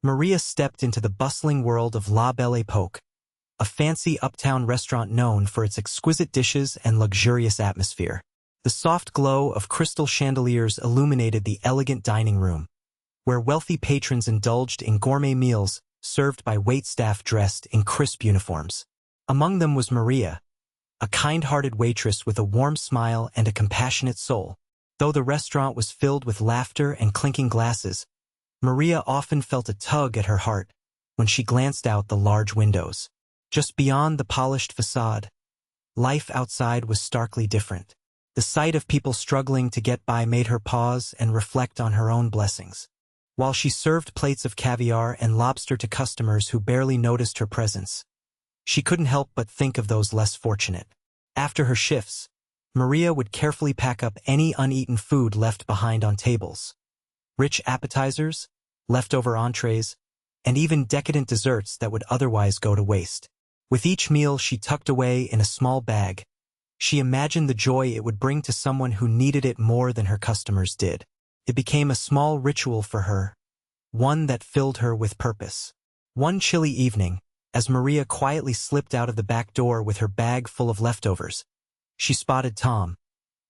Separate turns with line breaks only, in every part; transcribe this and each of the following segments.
Maria stepped into the bustling world of La Belle Époque, a fancy uptown restaurant known for its exquisite dishes and luxurious atmosphere. The soft glow of crystal chandeliers illuminated the elegant dining room, where wealthy patrons indulged in gourmet meals served by waitstaff dressed in crisp uniforms. Among them was Maria, a kind-hearted waitress with a warm smile and a compassionate soul. Though the restaurant was filled with laughter and clinking glasses, Maria often felt a tug at her heart when she glanced out the large windows. Just beyond the polished facade, life outside was starkly different. The sight of people struggling to get by made her pause and reflect on her own blessings. While she served plates of caviar and lobster to customers who barely noticed her presence, she couldn't help but think of those less fortunate. After her shifts, Maria would carefully pack up any uneaten food left behind on tables. Rich appetizers, leftover entrees, and even decadent desserts that would otherwise go to waste. With each meal she tucked away in a small bag, she imagined the joy it would bring to someone who needed it more than her customers did. It became a small ritual for her, one that filled her with purpose. One chilly evening, as Maria quietly slipped out of the back door with her bag full of leftovers, she spotted Tom,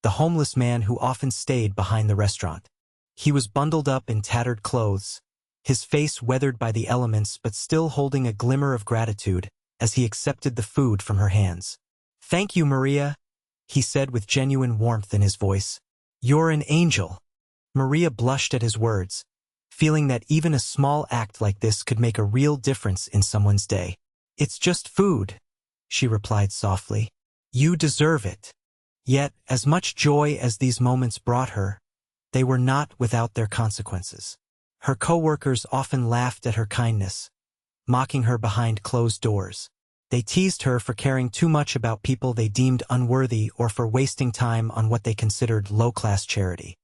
the homeless man who often stayed behind the restaurant. He was bundled up in tattered clothes, his face weathered by the elements but still holding a glimmer of gratitude as he accepted the food from her hands. "Thank you, Maria," he said with genuine warmth in his voice. "You're an angel." Maria blushed at his words, feeling that even a small act like this could make a real difference in someone's day. "It's just food," she replied softly. "You deserve it." Yet, as much joy as these moments brought her, they were not without their consequences. Her coworkers often laughed at her kindness, mocking her behind closed doors. They teased her for caring too much about people they deemed unworthy or for wasting time on what they considered low-class charity.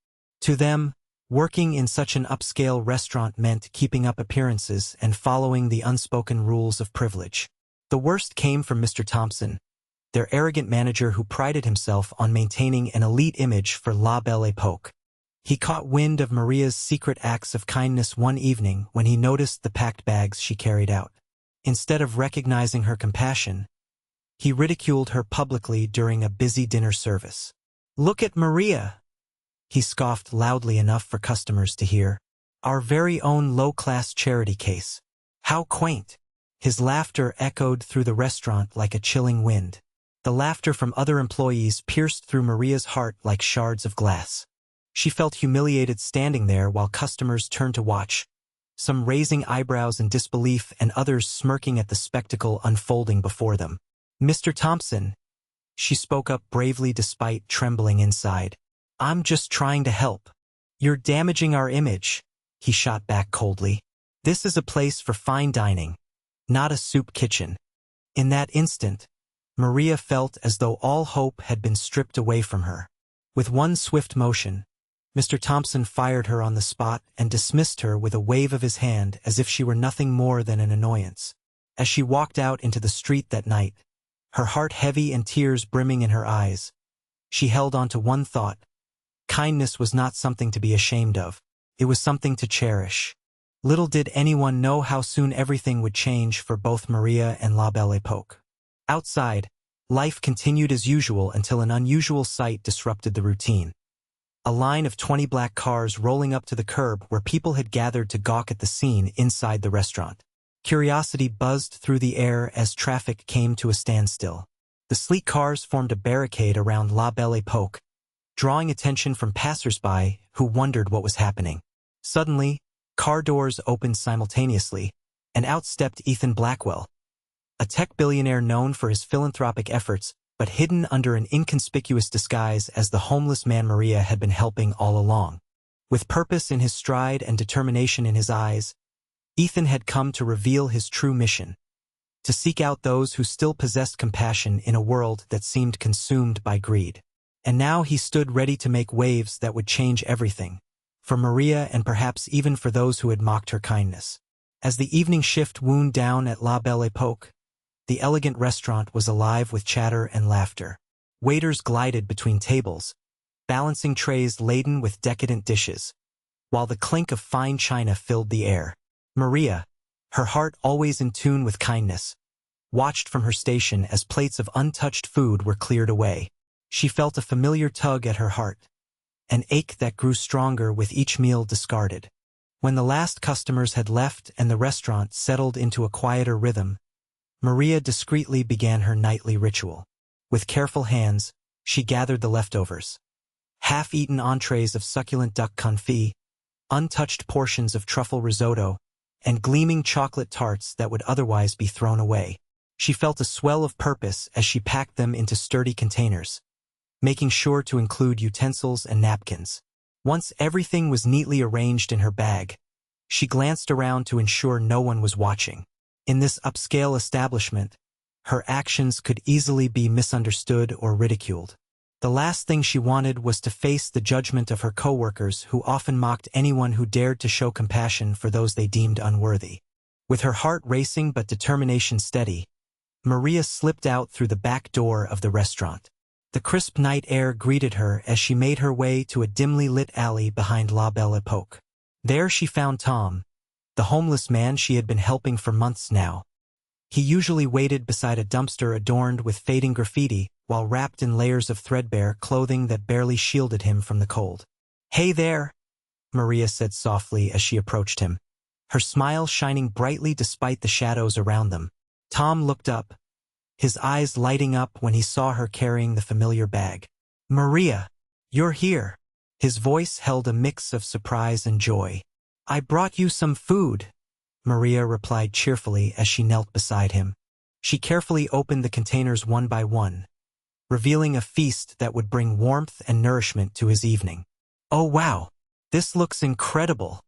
To them, working in such an upscale restaurant meant keeping up appearances and following the unspoken rules of privilege. The worst came from Mr. Thompson, their arrogant manager who prided himself on maintaining an elite image for La Belle Époque. He caught wind of Maria's secret acts of kindness one evening when he noticed the packed bags she carried out. Instead of recognizing her compassion, he ridiculed her publicly during a busy dinner service. "Look at Maria," he scoffed loudly enough for customers to hear. "Our very own low-class charity case. How quaint." His laughter echoed through the restaurant like a chilling wind. The laughter from other employees pierced through Maria's heart like shards of glass. She felt humiliated standing there while customers turned to watch, some raising eyebrows in disbelief and others smirking at the spectacle unfolding before them. "Mr. Thompson," she spoke up bravely despite trembling inside. "I'm just trying to help." "You're damaging our image," he shot back coldly. "This is a place for fine dining, not a soup kitchen." In that instant, Maria felt as though all hope had been stripped away from her. With one swift motion, Mr. Thompson fired her on the spot and dismissed her with a wave of his hand as if she were nothing more than an annoyance. As she walked out into the street that night, her heart heavy and tears brimming in her eyes, she held on to one thought. Kindness was not something to be ashamed of. It was something to cherish. Little did anyone know how soon everything would change for both Maria and La Belle Époque. Outside, life continued as usual until an unusual sight disrupted the routine. A line of 20 black cars rolling up to the curb where people had gathered to gawk at the scene inside the restaurant. Curiosity buzzed through the air as traffic came to a standstill. The sleek cars formed a barricade around La Belle Époque, drawing attention from passers-by who wondered what was happening. Suddenly, car doors opened simultaneously, and out stepped Ethan Blackwell, a tech billionaire known for his philanthropic efforts, but hidden under an inconspicuous disguise as the homeless man Maria had been helping all along. With purpose in his stride and determination in his eyes, Ethan had come to reveal his true mission: to seek out those who still possessed compassion in a world that seemed consumed by greed. And now he stood ready to make waves that would change everything, for Maria and perhaps even for those who had mocked her kindness. As the evening shift wound down at La Belle Époque, the elegant restaurant was alive with chatter and laughter. Waiters glided between tables, balancing trays laden with decadent dishes, while the clink of fine china filled the air. Maria, her heart always in tune with kindness, watched from her station as plates of untouched food were cleared away. She felt a familiar tug at her heart, an ache that grew stronger with each meal discarded. When the last customers had left and the restaurant settled into a quieter rhythm, Maria discreetly began her nightly ritual. With careful hands, she gathered the leftovers. Half-eaten entrees of succulent duck confit, untouched portions of truffle risotto, and gleaming chocolate tarts that would otherwise be thrown away. She felt a swell of purpose as she packed them into sturdy containers, making sure to include utensils and napkins. Once everything was neatly arranged in her bag, she glanced around to ensure no one was watching. In this upscale establishment, her actions could easily be misunderstood or ridiculed. The last thing she wanted was to face the judgment of her coworkers who often mocked anyone who dared to show compassion for those they deemed unworthy. With her heart racing but determination steady, Maria slipped out through the back door of the restaurant. The crisp night air greeted her as she made her way to a dimly lit alley behind La Belle Époque. There she found Tom, the homeless man she had been helping for months now. He usually waited beside a dumpster adorned with fading graffiti while wrapped in layers of threadbare clothing that barely shielded him from the cold. "Hey there," Maria said softly as she approached him, her smile shining brightly despite the shadows around them. Tom looked up, his eyes lighting up when he saw her carrying the familiar bag. "Maria, you're here." His voice held a mix of surprise and joy. "I brought you some food," Maria replied cheerfully as she knelt beside him. She carefully opened the containers one by one, revealing a feast that would bring warmth and nourishment to his evening. "Oh wow, this looks incredible,"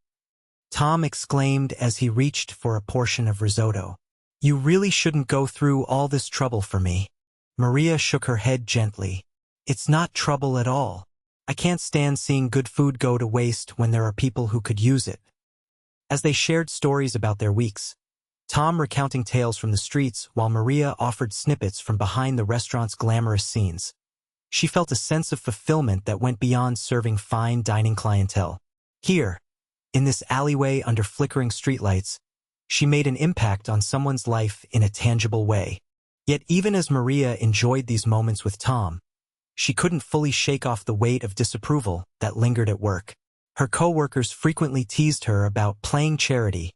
Tom exclaimed as he reached for a portion of risotto. "You really shouldn't go through all this trouble for me." Maria shook her head gently. "It's not trouble at all. I can't stand seeing good food go to waste when there are people who could use it." As they shared stories about their weeks, Tom recounting tales from the streets while Maria offered snippets from behind the restaurant's glamorous scenes, she felt a sense of fulfillment that went beyond serving fine dining clientele. Here, in this alleyway under flickering streetlights, she made an impact on someone's life in a tangible way. Yet even as Maria enjoyed these moments with Tom, she couldn't fully shake off the weight of disapproval that lingered at work. Her coworkers frequently teased her about playing charity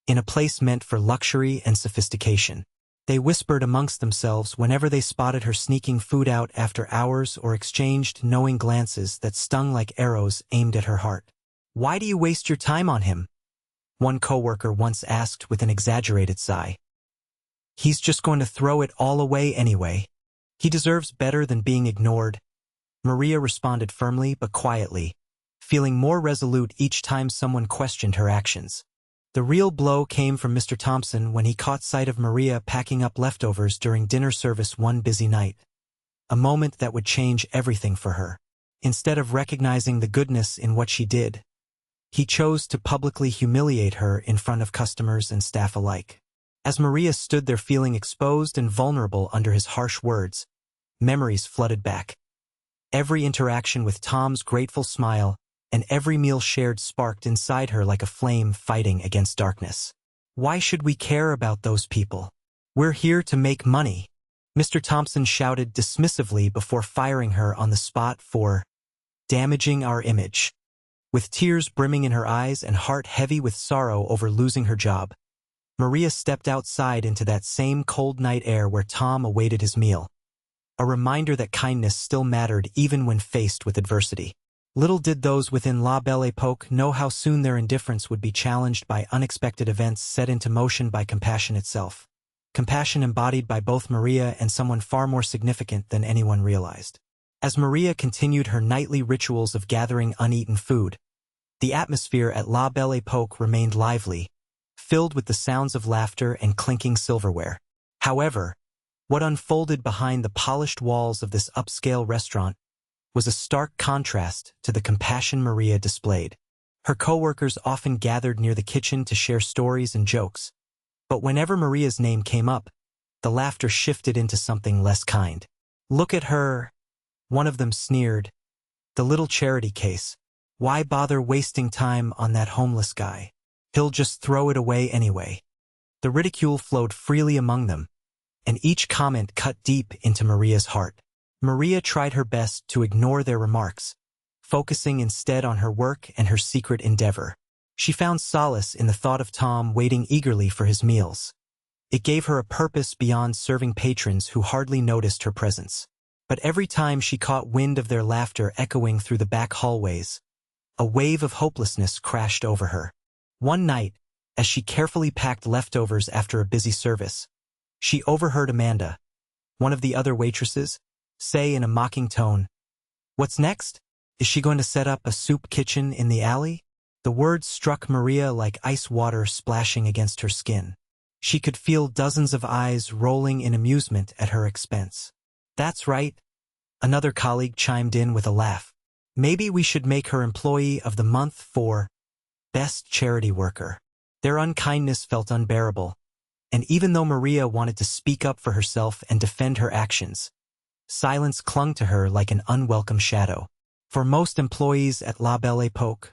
in a place meant for luxury and sophistication. They whispered amongst themselves whenever they spotted her sneaking food out after hours or exchanged knowing glances that stung like arrows aimed at her heart. "Why do you waste your time on him?" one coworker once asked with an exaggerated sigh. "He's just going to throw it all away anyway. He deserves better than being ignored," Maria responded firmly but quietly, feeling more resolute each time someone questioned her actions. The real blow came from Mr. Thompson when he caught sight of Maria packing up leftovers during dinner service one busy night, a moment that would change everything for her. Instead of recognizing the goodness in what she did, he chose to publicly humiliate her in front of customers and staff alike. As Maria stood there feeling exposed and vulnerable under his harsh words, memories flooded back. Every interaction with Tom's grateful smile and every meal shared sparked inside her like a flame fighting against darkness. "Why should we care about those people? We're here to make money," Mr. Thompson shouted dismissively before firing her on the spot for damaging our image. With tears brimming in her eyes and heart heavy with sorrow over losing her job, Maria stepped outside into that same cold night air where Tom awaited his meal, a reminder that kindness still mattered even when faced with adversity. Little did those within La Belle Époque know how soon their indifference would be challenged by unexpected events set into motion by compassion itself. Compassion embodied by both Maria and someone far more significant than anyone realized. As Maria continued her nightly rituals of gathering uneaten food, the atmosphere at La Belle Époque remained lively, filled with the sounds of laughter and clinking silverware. However, what unfolded behind the polished walls of this upscale restaurant was a stark contrast to the compassion Maria displayed. Her coworkers often gathered near the kitchen to share stories and jokes, but whenever Maria's name came up, the laughter shifted into something less kind. "Look at her," one of them sneered. "The little charity case. Why bother wasting time on that homeless guy?" He'll just throw it away anyway. The ridicule flowed freely among them, and each comment cut deep into Maria's heart. Maria tried her best to ignore their remarks, focusing instead on her work and her secret endeavor. She found solace in the thought of Tom waiting eagerly for his meals. It gave her a purpose beyond serving patrons who hardly noticed her presence. But every time she caught wind of their laughter echoing through the back hallways, a wave of hopelessness crashed over her. One night, as she carefully packed leftovers after a busy service, she overheard Amanda, one of the other waitresses, say in a mocking tone, "What's next? Is she going to set up a soup kitchen in the alley?" The words struck Maria like ice water splashing against her skin. She could feel dozens of eyes rolling in amusement at her expense. "That's right," another colleague chimed in with a laugh. "Maybe we should make her Employee of the Month for Best Charity Worker." Their unkindness felt unbearable, and even though Maria wanted to speak up for herself and defend her actions, silence clung to her like an unwelcome shadow. For most employees at La Belle Époque,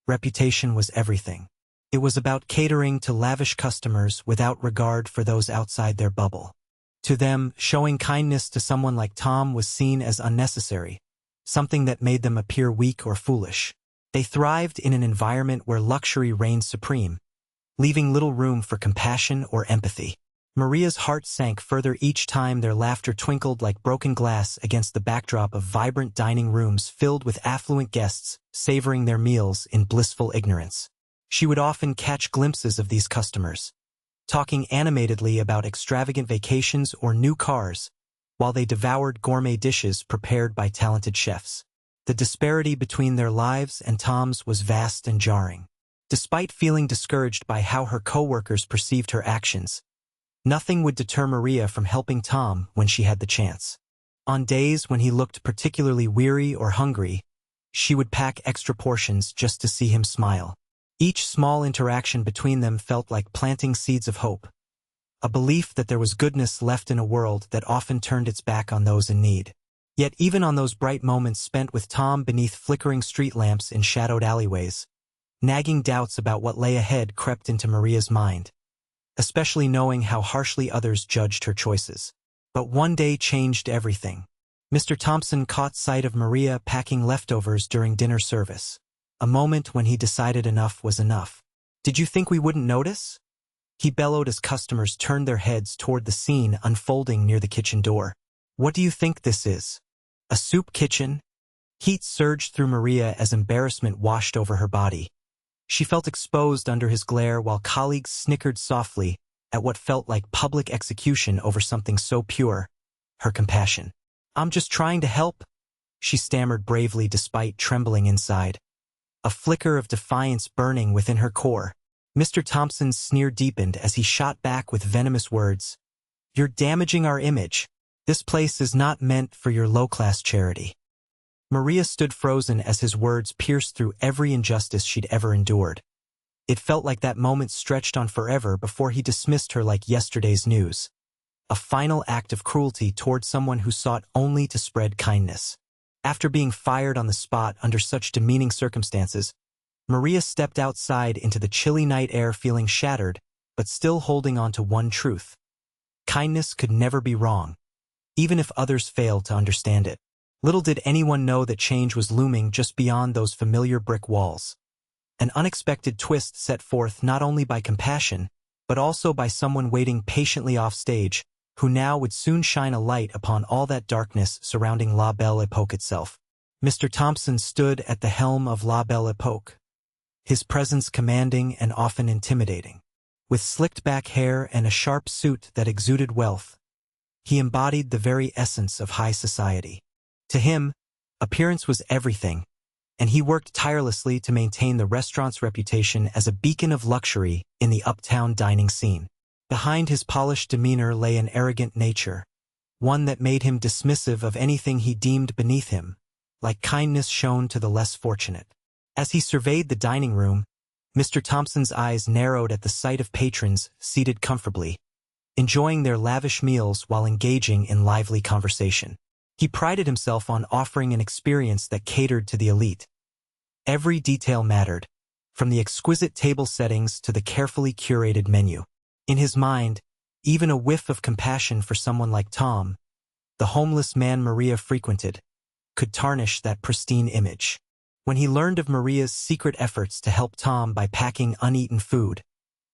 reputation was everything. It was about catering to lavish customers without regard for those outside their bubble. To them, showing kindness to someone like Tom was seen as unnecessary, something that made them appear weak or foolish. They thrived in an environment where luxury reigned supreme, leaving little room for compassion or empathy. Maria's heart sank further each time their laughter twinkled like broken glass against the backdrop of vibrant dining rooms filled with affluent guests savoring their meals in blissful ignorance. She would often catch glimpses of these customers, talking animatedly about extravagant vacations or new cars, while they devoured gourmet dishes prepared by talented chefs. The disparity between their lives and Tom's was vast and jarring. Despite feeling discouraged by how her coworkers perceived her actions, nothing would deter Maria from helping Tom when she had the chance. On days when he looked particularly weary or hungry, she would pack extra portions just to see him smile. Each small interaction between them felt like planting seeds of hope, a belief that there was goodness left in a world that often turned its back on those in need. Yet even on those bright moments spent with Tom beneath flickering street lamps in shadowed alleyways, nagging doubts about what lay ahead crept into Maria's mind, especially knowing how harshly others judged her choices. But one day changed everything. Mr. Thompson caught sight of Maria packing leftovers during dinner service, a moment when he decided enough was enough. "Did you think we wouldn't notice?" he bellowed as customers turned their heads toward the scene unfolding near the kitchen door. "What do you think this is? A soup kitchen?" Heat surged through Maria as embarrassment washed over her body. She felt exposed under his glare while colleagues snickered softly at what felt like public execution over something so pure, her compassion. "I'm just trying to help," she stammered bravely despite trembling inside, a flicker of defiance burning within her core. Mr. Thompson's sneer deepened as he shot back with venomous words. "You're damaging our image. This place is not meant for your low-class charity." Maria stood frozen as his words pierced through every injustice she'd ever endured. It felt like that moment stretched on forever before he dismissed her like yesterday's news. A final act of cruelty toward someone who sought only to spread kindness. After being fired on the spot under such demeaning circumstances, Maria stepped outside into the chilly night air feeling shattered, but still holding on to one truth. Kindness could never be wrong, even if others failed to understand it. Little did anyone know that change was looming just beyond those familiar brick walls. An unexpected twist set forth not only by compassion, but also by someone waiting patiently off stage, who now would soon shine a light upon all that darkness surrounding La Belle Époque itself. Mr. Thompson stood at the helm of La Belle Époque, his presence commanding and often intimidating. With slicked back hair and a sharp suit that exuded wealth, he embodied the very essence of high society. To him, appearance was everything, and he worked tirelessly to maintain the restaurant's reputation as a beacon of luxury in the uptown dining scene. Behind his polished demeanor lay an arrogant nature, one that made him dismissive of anything he deemed beneath him, like kindness shown to the less fortunate. As he surveyed the dining room, Mr. Thompson's eyes narrowed at the sight of patrons seated comfortably, enjoying their lavish meals while engaging in lively conversation. He prided himself on offering an experience that catered to the elite. Every detail mattered, from the exquisite table settings to the carefully curated menu. In his mind, even a whiff of compassion for someone like Tom, the homeless man Maria frequented, could tarnish that pristine image. When he learned of Maria's secret efforts to help Tom by packing uneaten food,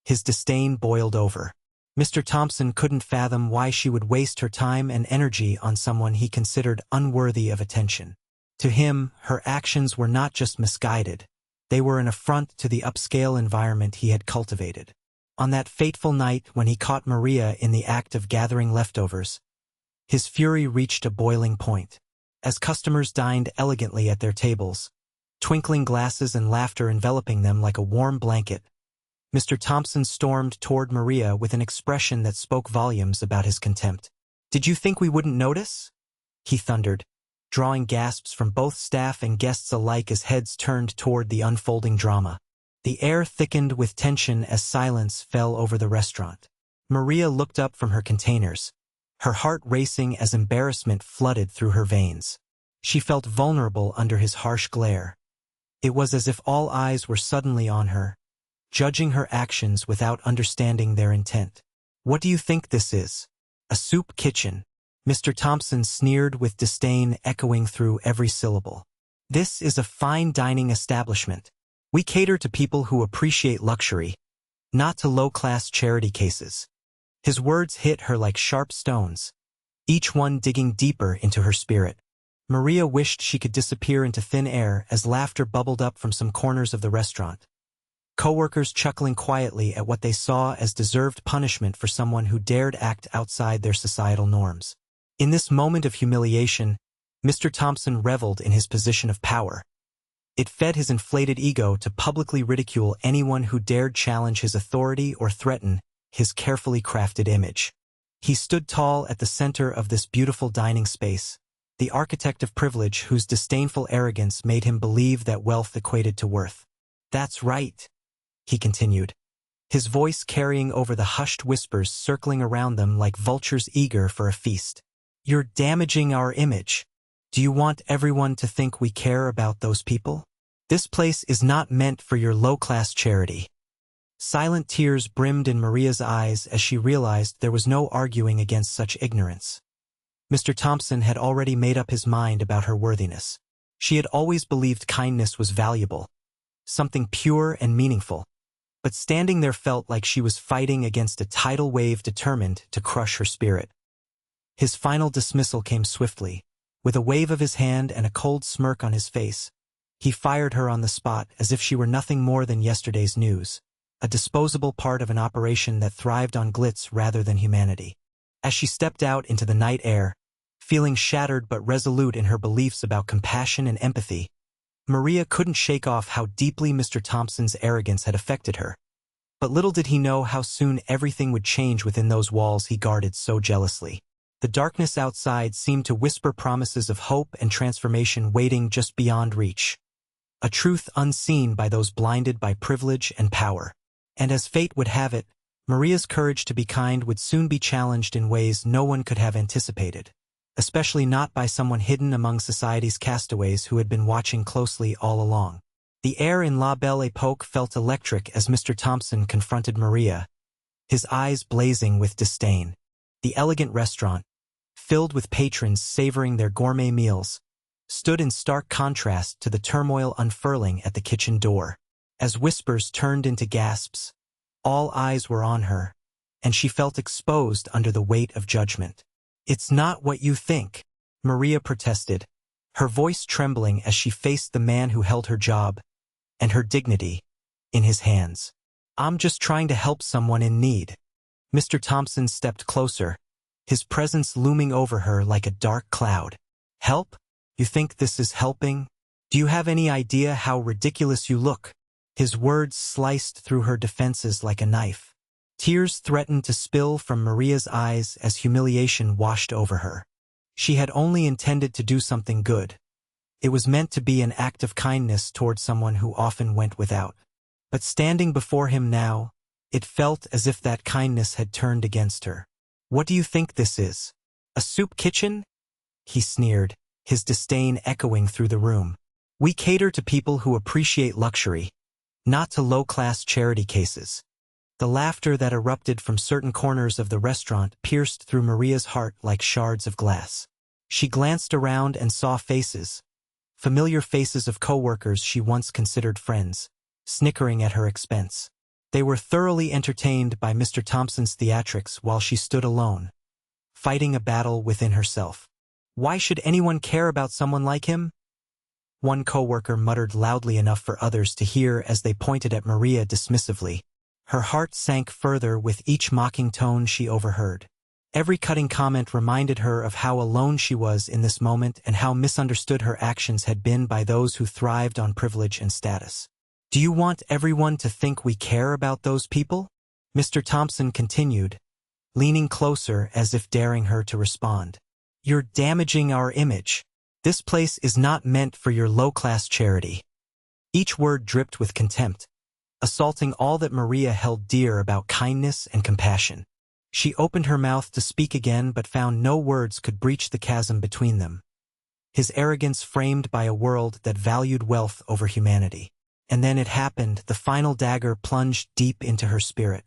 his disdain boiled over. Mr. Thompson couldn't fathom why she would waste her time and energy on someone he considered unworthy of attention. To him, her actions were not just misguided, they were an affront to the upscale environment he had cultivated. On that fateful night when he caught Maria in the act of gathering leftovers, his fury reached a boiling point. As customers dined elegantly at their tables, twinkling glasses and laughter enveloping them like a warm blanket, Mr. Thompson stormed toward Maria with an expression that spoke volumes about his contempt. "Did you think we wouldn't notice?" he thundered, drawing gasps from both staff and guests alike as heads turned toward the unfolding drama. The air thickened with tension as silence fell over the restaurant. Maria looked up from her containers, her heart racing as embarrassment flooded through her veins. She felt vulnerable under his harsh glare. It was as if all eyes were suddenly on her, judging her actions without understanding their intent. "What do you think this is? A soup kitchen?" Mr. Thompson sneered with disdain echoing through every syllable. "This is a fine dining establishment. We cater to people who appreciate luxury, not to low-class charity cases." His words hit her like sharp stones, each one digging deeper into her spirit. Maria wished she could disappear into thin air as laughter bubbled up from some corners of the restaurant. Coworkers chuckling quietly at what they saw as deserved punishment for someone who dared act outside their societal norms. In this moment of humiliation, Mr. Thompson reveled in his position of power. It fed his inflated ego to publicly ridicule anyone who dared challenge his authority or threaten his carefully crafted image. He stood tall at the center of this beautiful dining space, the architect of privilege whose disdainful arrogance made him believe that wealth equated to worth. "That's right," he continued, his voice carrying over the hushed whispers circling around them like vultures eager for a feast. "You're damaging our image. Do you want everyone to think we care about those people? This place is not meant for your low-class charity." Silent tears brimmed in Maria's eyes as she realized there was no arguing against such ignorance. Mr. Thompson had already made up his mind about her worthiness. She had always believed kindness was valuable, something pure and meaningful, but standing there felt like she was fighting against a tidal wave determined to crush her spirit. His final dismissal came swiftly. With a wave of his hand and a cold smirk on his face, he fired her on the spot as if she were nothing more than yesterday's news, a disposable part of an operation that thrived on glitz rather than humanity. As she stepped out into the night air, feeling shattered but resolute in her beliefs about compassion and empathy, Maria couldn't shake off how deeply Mr. Thompson's arrogance had affected her. But little did he know how soon everything would change within those walls he guarded so jealously. The darkness outside seemed to whisper promises of hope and transformation waiting just beyond reach, a truth unseen by those blinded by privilege and power. And as fate would have it, Maria's courage to be kind would soon be challenged in ways no one could have anticipated, especially not by someone hidden among society's castaways who had been watching closely all along. The air in La Belle Époque felt electric as Mr. Thompson confronted Maria, his eyes blazing with disdain. The elegant restaurant, filled with patrons savoring their gourmet meals, stood in stark contrast to the turmoil unfurling at the kitchen door. As whispers turned into gasps, all eyes were on her, and she felt exposed under the weight of judgment. "It's not what you think," Maria protested, her voice trembling as she faced the man who held her job and her dignity in his hands. "I'm just trying to help someone in need." Mr. Thompson stepped closer, his presence looming over her like a dark cloud. "Help? You think this is helping? Do you have any idea how ridiculous you look?" His words sliced through her defenses like a knife. Tears threatened to spill from Maria's eyes as humiliation washed over her. She had only intended to do something good. It was meant to be an act of kindness toward someone who often went without. But standing before him now, it felt as if that kindness had turned against her. "What do you think this is? A soup kitchen?" he sneered, his disdain echoing through the room. "We cater to people who appreciate luxury, not to low-class charity cases. The laughter that erupted from certain corners of the restaurant pierced through Maria's heart like shards of glass. She glanced around and saw faces, familiar faces of coworkers she once considered friends, snickering at her expense. They were thoroughly entertained by Mr. Thompson's theatrics while she stood alone, fighting a battle within herself. Why should anyone care about someone like him? One coworker muttered loudly enough for others to hear as they pointed at Maria dismissively. Her heart sank further with each mocking tone she overheard. Every cutting comment reminded her of how alone she was in this moment and how misunderstood her actions had been by those who thrived on privilege and status. Do you want everyone to think we care about those people? Mr. Thompson continued, leaning closer as if daring her to respond. You're damaging our image. This place is not meant for your low-class charity. Each word dripped with contempt, assaulting all that Maria held dear about kindness and compassion. She opened her mouth to speak again but found no words could breach the chasm between them. His arrogance framed by a world that valued wealth over humanity. And then it happened, the final dagger plunged deep into her spirit.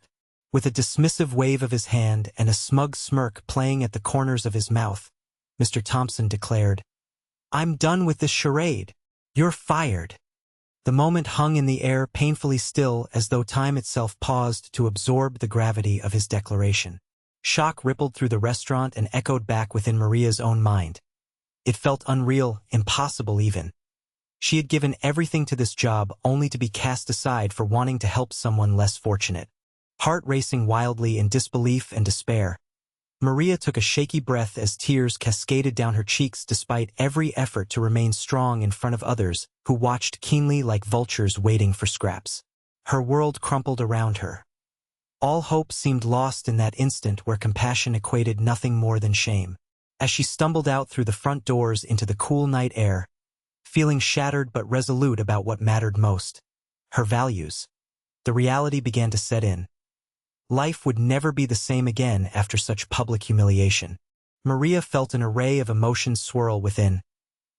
With a dismissive wave of his hand and a smug smirk playing at the corners of his mouth, Mr. Thompson declared, "I'm done with this charade. You're fired." The moment hung in the air painfully still as though time itself paused to absorb the gravity of his declaration. Shock rippled through the restaurant and echoed back within Maria's own mind. It felt unreal, impossible even. She had given everything to this job only to be cast aside for wanting to help someone less fortunate. Heart racing wildly in disbelief and despair, Maria took a shaky breath as tears cascaded down her cheeks despite every effort to remain strong in front of others who watched keenly like vultures waiting for scraps. Her world crumpled around her. All hope seemed lost in that instant where compassion equated nothing more than shame. As she stumbled out through the front doors into the cool night air, feeling shattered but resolute about what mattered most, her values, the reality began to set in. Life would never be the same again after such public humiliation. Maria felt an array of emotions swirl within.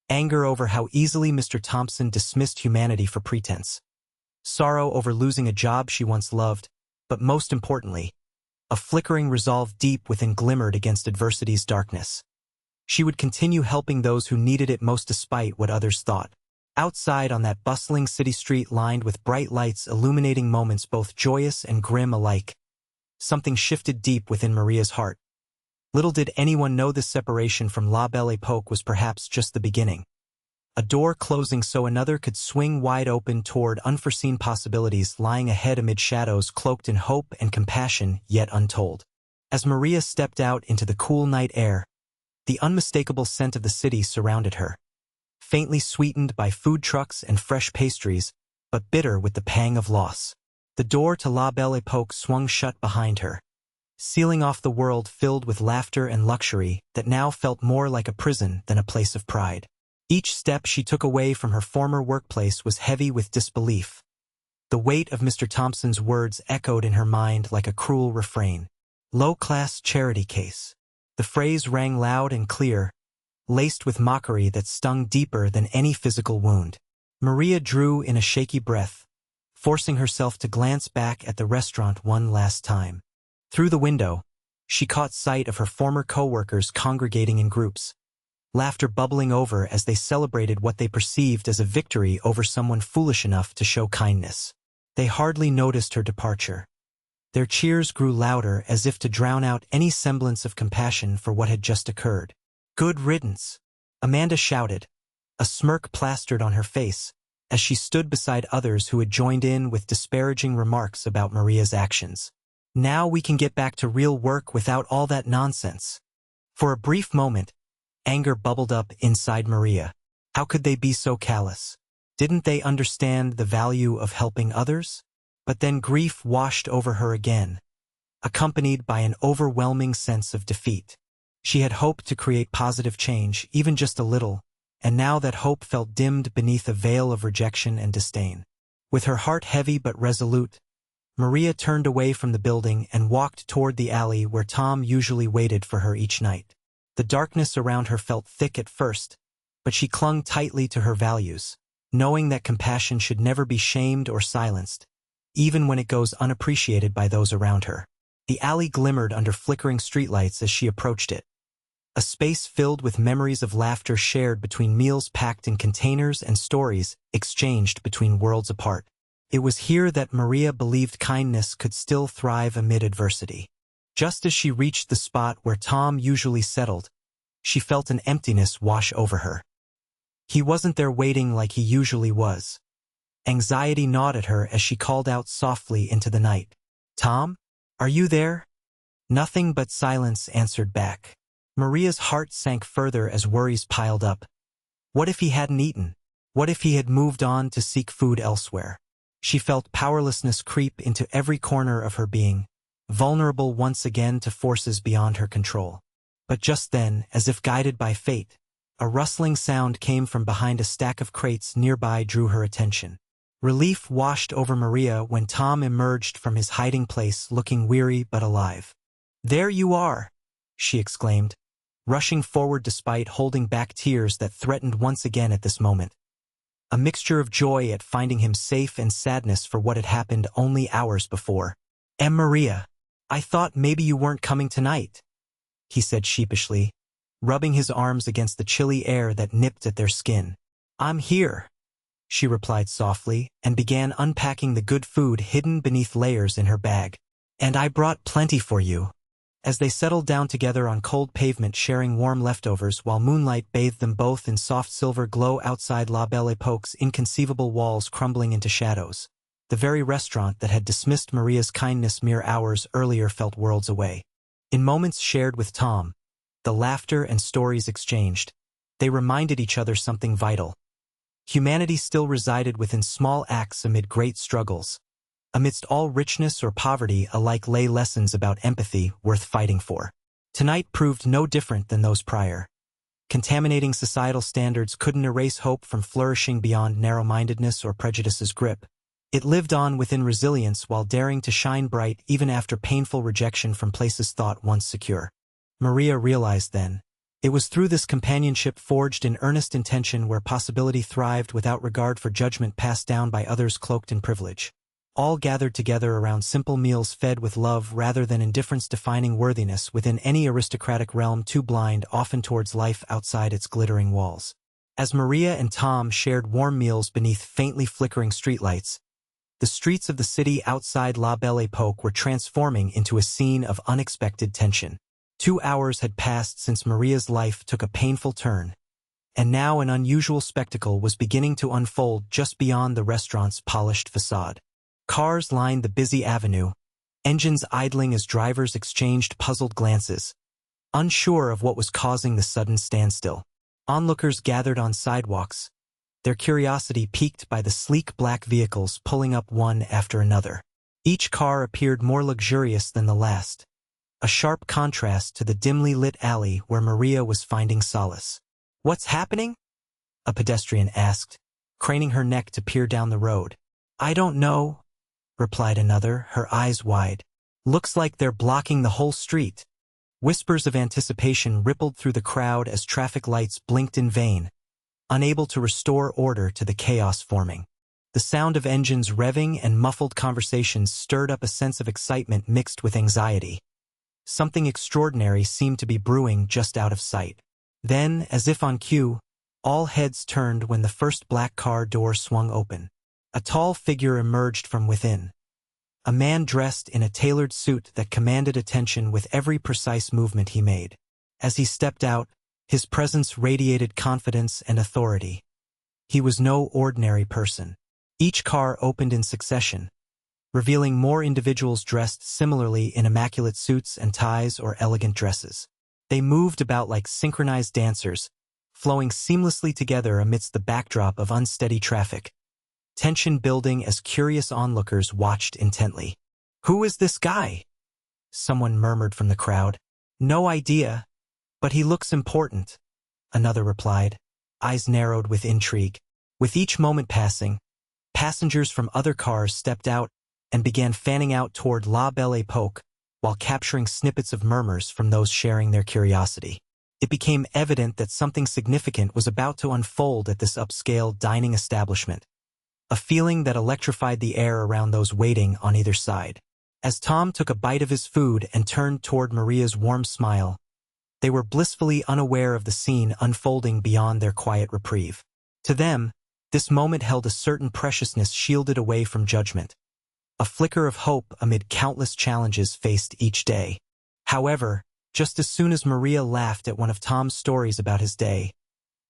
Anger over how easily Mr. Thompson dismissed humanity for pretense. Sorrow over losing a job she once loved, but most importantly, a flickering resolve deep within glimmered against adversity's darkness. She would continue helping those who needed it most despite what others thought. Outside on that bustling city street lined with bright lights illuminating moments both joyous and grim alike, something shifted deep within Maria's heart. Little did anyone know this separation from La Belle Époque was perhaps just the beginning. A door closing so another could swing wide open toward unforeseen possibilities lying ahead amid shadows cloaked in hope and compassion yet untold. As Maria stepped out into the cool night air, the unmistakable scent of the city surrounded her, faintly sweetened by food trucks and fresh pastries, but bitter with the pang of loss. The door to La Belle Époque swung shut behind her, sealing off the world filled with laughter and luxury that now felt more like a prison than a place of pride. Each step she took away from her former workplace was heavy with disbelief. The weight of Mr. Thompson's words echoed in her mind like a cruel refrain. Low-class charity case. The phrase rang loud and clear, laced with mockery that stung deeper than any physical wound. Maria drew in a shaky breath, forcing herself to glance back at the restaurant one last time. Through the window, she caught sight of her former coworkers congregating in groups, laughter bubbling over as they celebrated what they perceived as a victory over someone foolish enough to show kindness. They hardly noticed her departure. Their cheers grew louder as if to drown out any semblance of compassion for what had just occurred. "Good riddance," Amanda shouted, a smirk plastered on her face, as she stood beside others who had joined in with disparaging remarks about Maria's actions. "Now we can get back to real work without all that nonsense." For a brief moment, anger bubbled up inside Maria. How could they be so callous? Didn't they understand the value of helping others? But then grief washed over her again, accompanied by an overwhelming sense of defeat. She had hoped to create positive change, even just a little, and now that hope felt dimmed beneath a veil of rejection and disdain. With her heart heavy but resolute, Maria turned away from the building and walked toward the alley where Tom usually waited for her each night. The darkness around her felt thick at first, but she clung tightly to her values. knowing that compassion should never be shamed or silenced, even when it goes unappreciated by those around her. The alley glimmered under flickering streetlights as she approached it, a space filled with memories of laughter shared between meals packed in containers and stories exchanged between worlds apart. It was here that Maria believed kindness could still thrive amid adversity. Just as she reached the spot where Tom usually settled, she felt an emptiness wash over her. He wasn't there waiting like he usually was. Anxiety gnawed at her as she called out softly into the night. "Tom? Are you there?" Nothing but silence answered back. Maria's heart sank further as worries piled up. What if he hadn't eaten? What if he had moved on to seek food elsewhere? She felt powerlessness creep into every corner of her being, vulnerable once again to forces beyond her control. But just then, as if guided by fate, a rustling sound came from behind a stack of crates nearby drew her attention. Relief washed over Maria when Tom emerged from his hiding place looking weary but alive. "There you are," she exclaimed, rushing forward despite holding back tears that threatened once again at this moment. A mixture of joy at finding him safe and sadness for what had happened only hours before. Maria, I thought maybe you weren't coming tonight," he said sheepishly, rubbing his arms against the chilly air that nipped at their skin. "I'm here," she replied softly, and began unpacking the good food hidden beneath layers in her bag. "And I brought plenty for you." As they settled down together on cold pavement sharing warm leftovers while moonlight bathed them both in soft silver glow outside La Belle Époque's inconceivable walls crumbling into shadows, the very restaurant that had dismissed Maria's kindness mere hours earlier felt worlds away. In moments shared with Tom, the laughter and stories exchanged, they reminded each other something vital. Humanity still resided within small acts amid great struggles. Amidst all richness or poverty alike lay lessons about empathy worth fighting for. Tonight proved no different than those prior. Contaminating societal standards couldn't erase hope from flourishing beyond narrow-mindedness or prejudice's grip. It lived on within resilience while daring to shine bright even after painful rejection from places thought once secure. Maria realized then, it was through this companionship forged in earnest intention where possibility thrived without regard for judgment passed down by others cloaked in privilege. All gathered together around simple meals fed with love rather than indifference defining worthiness within any aristocratic realm too blind often towards life outside its glittering walls. As Maria and Tom shared warm meals beneath faintly flickering streetlights, the streets of the city outside La Belle Époque were transforming into a scene of unexpected tension. 2 hours had passed since Maria's life took a painful turn, and now an unusual spectacle was beginning to unfold just beyond the restaurant's polished facade. Cars lined the busy avenue, engines idling as drivers exchanged puzzled glances, unsure of what was causing the sudden standstill. Onlookers gathered on sidewalks, their curiosity piqued by the sleek black vehicles pulling up one after another. Each car appeared more luxurious than the last, a sharp contrast to the dimly lit alley where Maria was finding solace. "What's happening?" a pedestrian asked, craning her neck to peer down the road. "I don't know," replied another, her eyes wide. "Looks like they're blocking the whole street." Whispers of anticipation rippled through the crowd as traffic lights blinked in vain, unable to restore order to the chaos forming. The sound of engines revving and muffled conversations stirred up a sense of excitement mixed with anxiety. Something extraordinary seemed to be brewing just out of sight. Then, as if on cue, all heads turned when the first black car door swung open. A tall figure emerged from within. A man dressed in a tailored suit that commanded attention with every precise movement he made. As he stepped out, his presence radiated confidence and authority. He was no ordinary person. Each car opened in succession, revealing more individuals dressed similarly in immaculate suits and ties or elegant dresses. They moved about like synchronized dancers, flowing seamlessly together amidst the backdrop of unsteady traffic. Tension building as curious onlookers watched intently. "Who is this guy?" someone murmured from the crowd. "No idea, but he looks important," another replied, eyes narrowed with intrigue. With each moment passing, passengers from other cars stepped out and began fanning out toward La Belle Époque while capturing snippets of murmurs from those sharing their curiosity. It became evident that something significant was about to unfold at this upscale dining establishment, a feeling that electrified the air around those waiting on either side. As Tom took a bite of his food and turned toward Maria's warm smile, they were blissfully unaware of the scene unfolding beyond their quiet reprieve. To them, this moment held a certain preciousness shielded away from judgment, a flicker of hope amid countless challenges faced each day. However, just as soon as Maria laughed at one of Tom's stories about his day,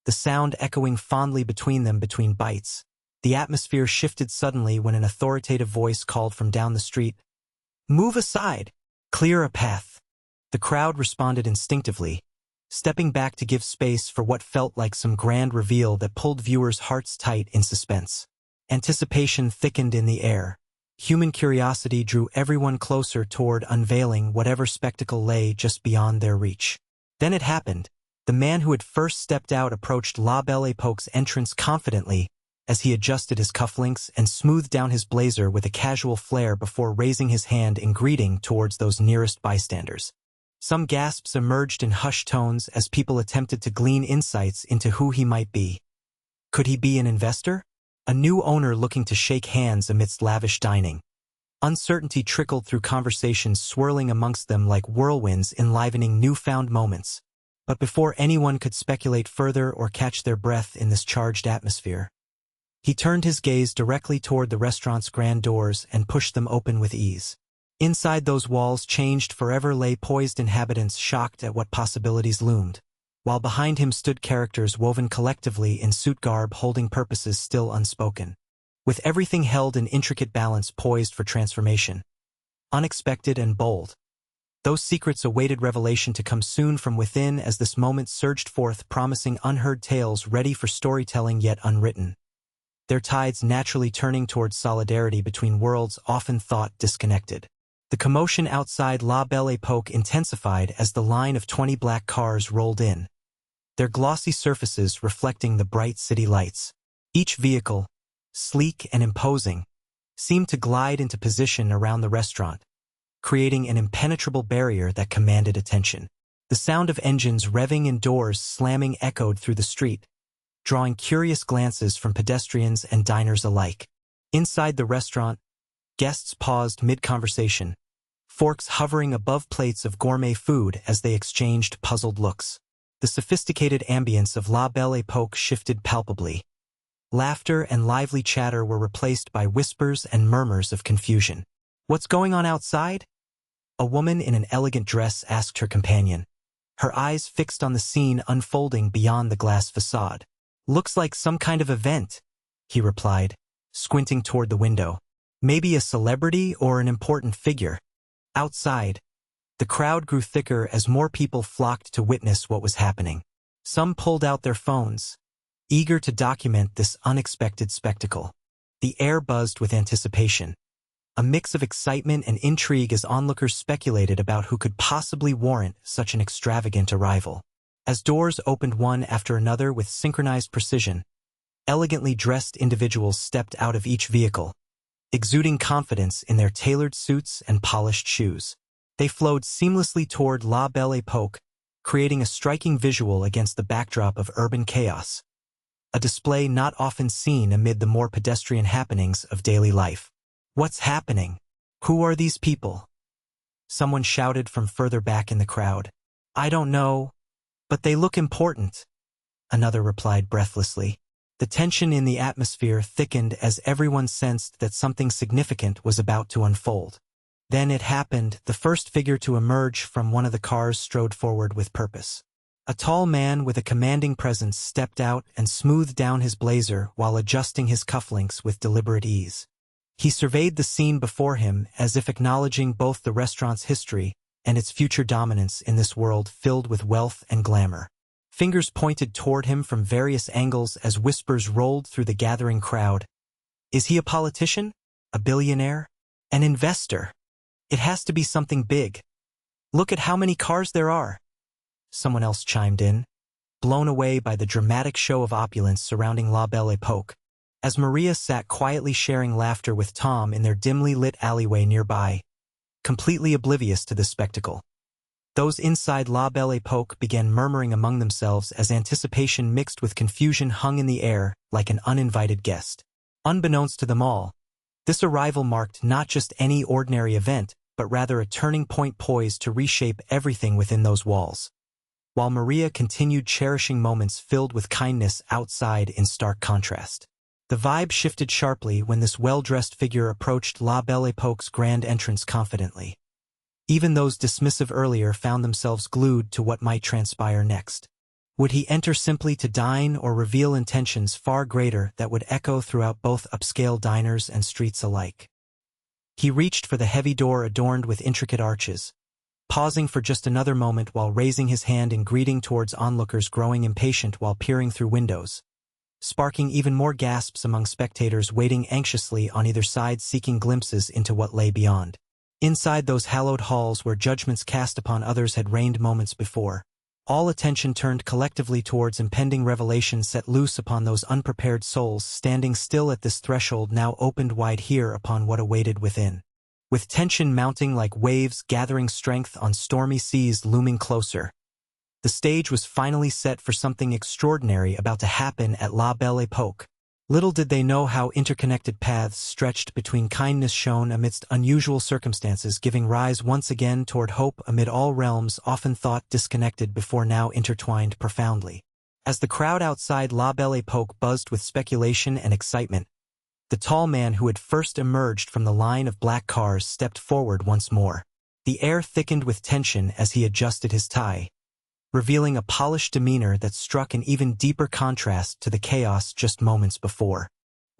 the sound echoing fondly between them between bites, the atmosphere shifted suddenly when an authoritative voice called from down the street, "Move aside! Clear a path!" The crowd responded instinctively, stepping back to give space for what felt like some grand reveal that pulled viewers' hearts tight in suspense. Anticipation thickened in the air. Human curiosity drew everyone closer toward unveiling whatever spectacle lay just beyond their reach. Then it happened. The man who had first stepped out approached La Belle Époque's entrance confidently as he adjusted his cufflinks and smoothed down his blazer with a casual flair before raising his hand in greeting towards those nearest bystanders. Some gasps emerged in hushed tones as people attempted to glean insights into who he might be. Could he be an investor? A new owner looking to shake hands amidst lavish dining? Uncertainty trickled through conversations swirling amongst them like whirlwinds enlivening newfound moments. But before anyone could speculate further or catch their breath in this charged atmosphere, he turned his gaze directly toward the restaurant's grand doors and pushed them open with ease. Inside those walls changed forever lay poised inhabitants shocked at what possibilities loomed, while behind him stood characters woven collectively in suit garb holding purposes still unspoken, with everything held in intricate balance poised for transformation. Unexpected and bold, those secrets awaited revelation to come soon from within as this moment surged forth promising unheard tales ready for storytelling yet unwritten, their tides naturally turning towards solidarity between worlds often thought disconnected. The commotion outside La Belle Époque intensified as the line of 20 black cars rolled in, their glossy surfaces reflecting the bright city lights. Each vehicle, sleek and imposing, seemed to glide into position around the restaurant, creating an impenetrable barrier that commanded attention. The sound of engines revving and doors slamming echoed through the street, drawing curious glances from pedestrians and diners alike. Inside the restaurant, guests paused mid-conversation, forks hovering above plates of gourmet food as they exchanged puzzled looks. The sophisticated ambience of La Belle Époque shifted palpably. Laughter and lively chatter were replaced by whispers and murmurs of confusion. "What's going on outside?" A woman in an elegant dress asked her companion, her eyes fixed on the scene unfolding beyond the glass facade. "Looks like some kind of event," he replied, squinting toward the window. "Maybe a celebrity or an important figure." Outside, the crowd grew thicker as more people flocked to witness what was happening. Some pulled out their phones, eager to document this unexpected spectacle. The air buzzed with anticipation, a mix of excitement and intrigue as onlookers speculated about who could possibly warrant such an extravagant arrival. As doors opened one after another with synchronized precision, elegantly dressed individuals stepped out of each vehicle, exuding confidence in their tailored suits and polished shoes. They flowed seamlessly toward La Belle Époque, creating a striking visual against the backdrop of urban chaos, a display not often seen amid the more pedestrian happenings of daily life. "What's happening? Who are these people?" Someone shouted from further back in the crowd. "I don't know, but they look important," another replied breathlessly. The tension in the atmosphere thickened as everyone sensed that something significant was about to unfold. Then it happened. The first figure to emerge from one of the cars strode forward with purpose. A tall man with a commanding presence stepped out and smoothed down his blazer while adjusting his cufflinks with deliberate ease. He surveyed the scene before him as if acknowledging both the restaurant's history and its future dominance in this world filled with wealth and glamour. Fingers pointed toward him from various angles as whispers rolled through the gathering crowd. "Is he a politician? A billionaire? An investor? It has to be something big. Look at how many cars there are." Someone else chimed in, blown away by the dramatic show of opulence surrounding La Belle Époque, as Maria sat quietly sharing laughter with Tom in their dimly lit alleyway nearby, completely oblivious to this spectacle. Those inside La Belle Époque began murmuring among themselves as anticipation mixed with confusion hung in the air like an uninvited guest. Unbeknownst to them all, this arrival marked not just any ordinary event, but rather a turning point poised to reshape everything within those walls. While Maria continued cherishing moments filled with kindness outside in stark contrast. The vibe shifted sharply when this well-dressed figure approached La Belle Époque's grand entrance confidently. Even those dismissive earlier found themselves glued to what might transpire next. Would he enter simply to dine or reveal intentions far greater that would echo throughout both upscale diners and streets alike? He reached for the heavy door adorned with intricate arches, pausing for just another moment while raising his hand in greeting towards onlookers growing impatient while peering through windows, sparking even more gasps among spectators waiting anxiously on either side seeking glimpses into what lay beyond. Inside those hallowed halls where judgments cast upon others had reigned moments before, all attention turned collectively towards impending revelation set loose upon those unprepared souls standing still at this threshold now opened wide here upon what awaited within. With tension mounting like waves gathering strength on stormy seas looming closer, the stage was finally set for something extraordinary about to happen at La Belle Époque. Little did they know how interconnected paths stretched between kindness shown amidst unusual circumstances giving rise once again toward hope amid all realms often thought disconnected before now intertwined profoundly. As the crowd outside La Belle Époque buzzed with speculation and excitement, the tall man who had first emerged from the line of black cars stepped forward once more. The air thickened with tension as he adjusted his tie, revealing a polished demeanor that struck an even deeper contrast to the chaos just moments before.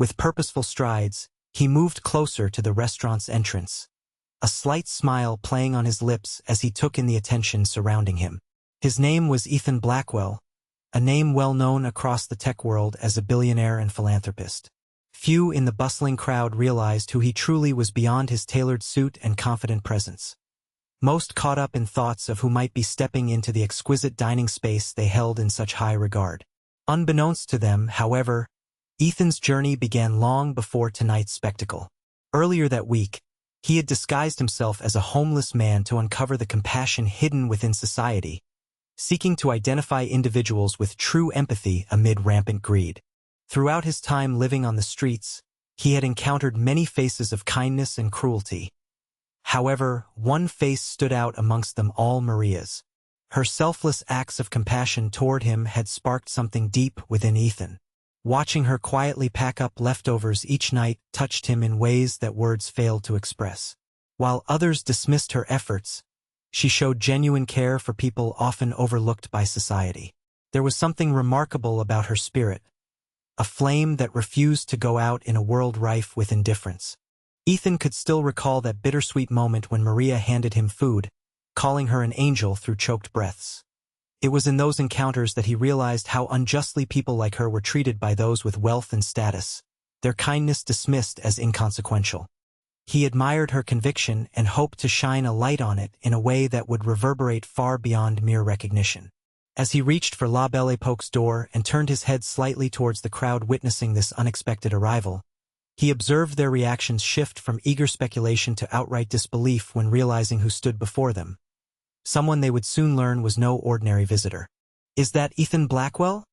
With purposeful strides, he moved closer to the restaurant's entrance, a slight smile playing on his lips as he took in the attention surrounding him. His name was Ethan Blackwell, a name well known across the tech world as a billionaire and philanthropist. Few in the bustling crowd realized who he truly was beyond his tailored suit and confident presence. Most caught up in thoughts of who might be stepping into the exquisite dining space they held in such high regard. Unbeknownst to them, however, Ethan's journey began long before tonight's spectacle. Earlier that week, he had disguised himself as a homeless man to uncover the compassion hidden within society, seeking to identify individuals with true empathy amid rampant greed. Throughout his time living on the streets, he had encountered many faces of kindness and cruelty. However, one face stood out amongst them all: Maria's. Her selfless acts of compassion toward him had sparked something deep within Ethan. Watching her quietly pack up leftovers each night touched him in ways that words failed to express. While others dismissed her efforts, she showed genuine care for people often overlooked by society. There was something remarkable about her spirit, a flame that refused to go out in a world rife with indifference. Ethan could still recall that bittersweet moment when Maria handed him food, calling her an angel through choked breaths. It was in those encounters that he realized how unjustly people like her were treated by those with wealth and status, their kindness dismissed as inconsequential. He admired her conviction and hoped to shine a light on it in a way that would reverberate far beyond mere recognition. As he reached for La Belle Époque's door and turned his head slightly towards the crowd witnessing this unexpected arrival, he observed their reactions shift from eager speculation to outright disbelief when realizing who stood before them. Someone they would soon learn was no ordinary visitor. "Is that Ethan Blackwell?"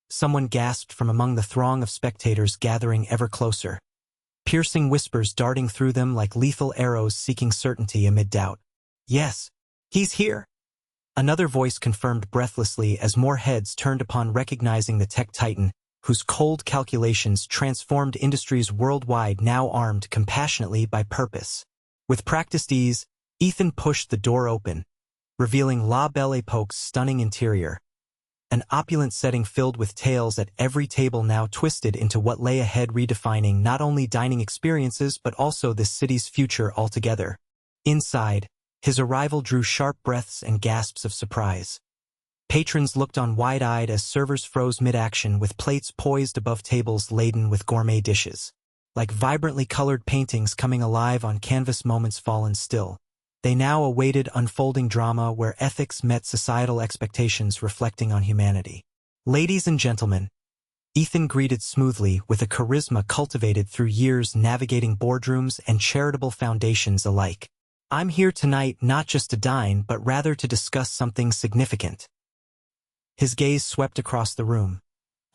Someone gasped from among the throng of spectators gathering ever closer, piercing whispers darting through them like lethal arrows seeking certainty amid doubt. "Yes, he's here," another voice confirmed breathlessly as more heads turned upon recognizing the tech titan, whose cold calculations transformed industries worldwide, now armed compassionately by purpose. With practiced ease, Ethan pushed the door open, revealing La Belle Époque's stunning interior, an opulent setting filled with tales at every table now twisted into what lay ahead, redefining not only dining experiences but also this city's future altogether. Inside, his arrival drew sharp breaths and gasps of surprise. Patrons looked on wide-eyed as servers froze mid-action with plates poised above tables laden with gourmet dishes. Like vibrantly colored paintings coming alive on canvas, moments fallen still. They now awaited unfolding drama where ethics met societal expectations, reflecting on humanity. "Ladies and gentlemen," Ethan greeted smoothly with a charisma cultivated through years navigating boardrooms and charitable foundations alike. I'm here tonight not just to dine but rather to discuss something significant. His gaze swept across the room.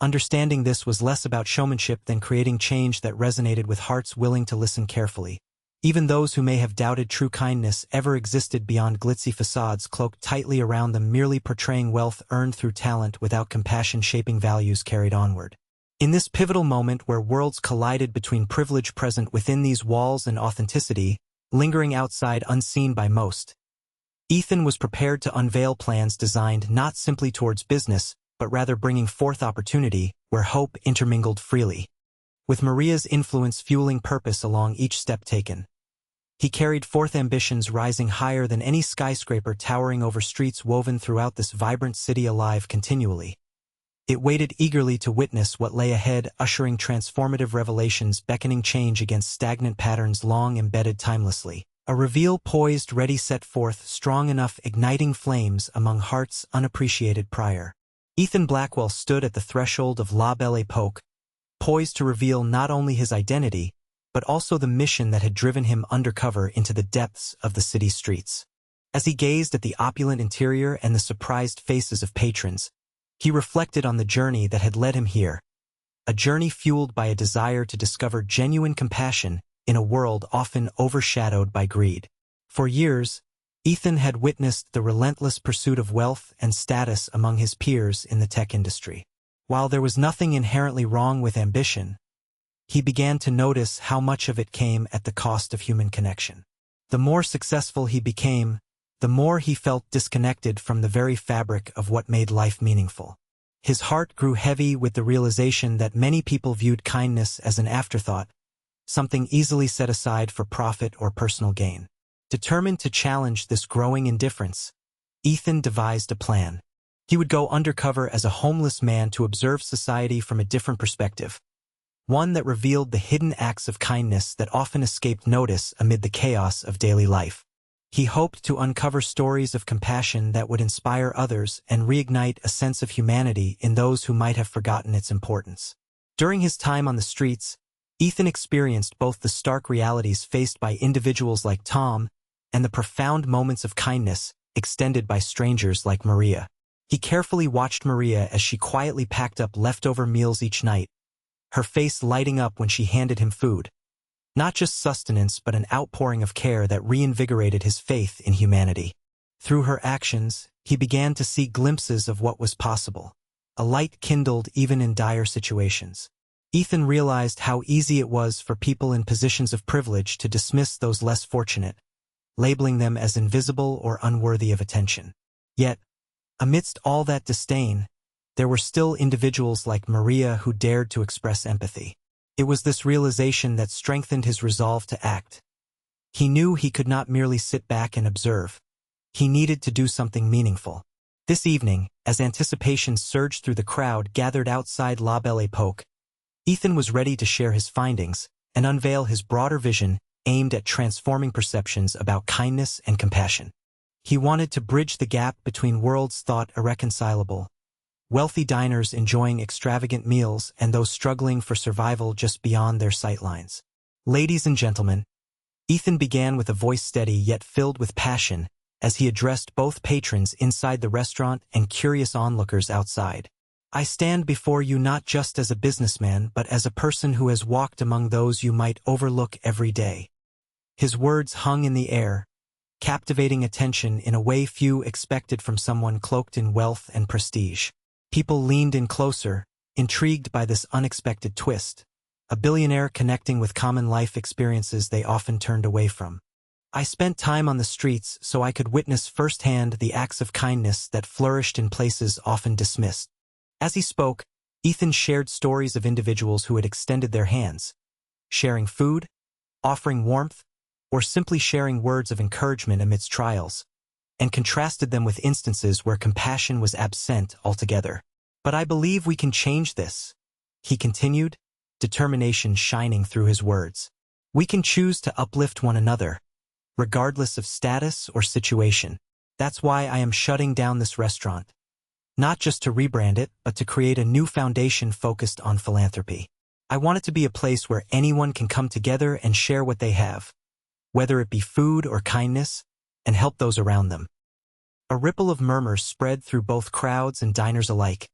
Understanding this was less about showmanship than creating change that resonated with hearts willing to listen carefully. Even those who may have doubted true kindness ever existed beyond glitzy facades cloaked tightly around them, merely portraying wealth earned through talent without compassion shaping values carried onward. In this pivotal moment where worlds collided between privilege present within these walls and authenticity, lingering outside unseen by most, Ethan was prepared to unveil plans designed not simply towards business, but rather bringing forth opportunity where hope intermingled freely. With Maria's influence fueling purpose along each step taken, he carried forth ambitions rising higher than any skyscraper towering over streets woven throughout this vibrant city alive continually. It waited eagerly to witness what lay ahead, ushering transformative revelations beckoning change against stagnant patterns long embedded timelessly. A reveal poised ready set forth strong enough igniting flames among hearts unappreciated prior. Ethan Blackwell stood at the threshold of La Belle Époque, poised to reveal not only his identity, but also the mission that had driven him undercover into the depths of the city streets. As he gazed at the opulent interior and the surprised faces of patrons, he reflected on the journey that had led him here, a journey fueled by a desire to discover genuine compassion in a world often overshadowed by greed. For years, Ethan had witnessed the relentless pursuit of wealth and status among his peers in the tech industry. While there was nothing inherently wrong with ambition, he began to notice how much of it came at the cost of human connection. The more successful he became, the more he felt disconnected from the very fabric of what made life meaningful. His heart grew heavy with the realization that many people viewed kindness as an afterthought, something easily set aside for profit or personal gain. Determined to challenge this growing indifference, Ethan devised a plan. He would go undercover as a homeless man to observe society from a different perspective, one that revealed the hidden acts of kindness that often escaped notice amid the chaos of daily life. He hoped to uncover stories of compassion that would inspire others and reignite a sense of humanity in those who might have forgotten its importance. During his time on the streets, Ethan experienced both the stark realities faced by individuals like Tom and the profound moments of kindness extended by strangers like Maria. He carefully watched Maria as she quietly packed up leftover meals each night, her face lighting up when she handed him food. Not just sustenance but an outpouring of care that reinvigorated his faith in humanity. Through her actions, he began to see glimpses of what was possible. A light kindled even in dire situations. Ethan realized how easy it was for people in positions of privilege to dismiss those less fortunate, labeling them as invisible or unworthy of attention. Yet, amidst all that disdain, there were still individuals like Maria who dared to express empathy. It was this realization that strengthened his resolve to act. He knew he could not merely sit back and observe. He needed to do something meaningful. This evening, as anticipation surged through the crowd gathered outside La Belle Époque, Ethan was ready to share his findings and unveil his broader vision aimed at transforming perceptions about kindness and compassion. He wanted to bridge the gap between worlds thought irreconcilable, wealthy diners enjoying extravagant meals and those struggling for survival just beyond their sightlines. Ladies and gentlemen, Ethan began with a voice steady yet filled with passion as he addressed both patrons inside the restaurant and curious onlookers outside. I stand before you not just as a businessman but as a person who has walked among those you might overlook every day. His words hung in the air, captivating attention in a way few expected from someone cloaked in wealth and prestige. People leaned in closer, intrigued by this unexpected twist, a billionaire connecting with common life experiences they often turned away from. I spent time on the streets so I could witness firsthand the acts of kindness that flourished in places often dismissed. As he spoke, Ethan shared stories of individuals who had extended their hands, sharing food, offering warmth, or simply sharing words of encouragement amidst trials, and contrasted them with instances where compassion was absent altogether. But I believe we can change this, he continued, determination shining through his words. We can choose to uplift one another, regardless of status or situation. That's why I am shutting down this restaurant. Not just to rebrand it, but to create a new foundation focused on philanthropy. I want it to be a place where anyone can come together and share what they have, whether it be food or kindness, and help those around them. A ripple of murmurs spread through both crowds and diners alike.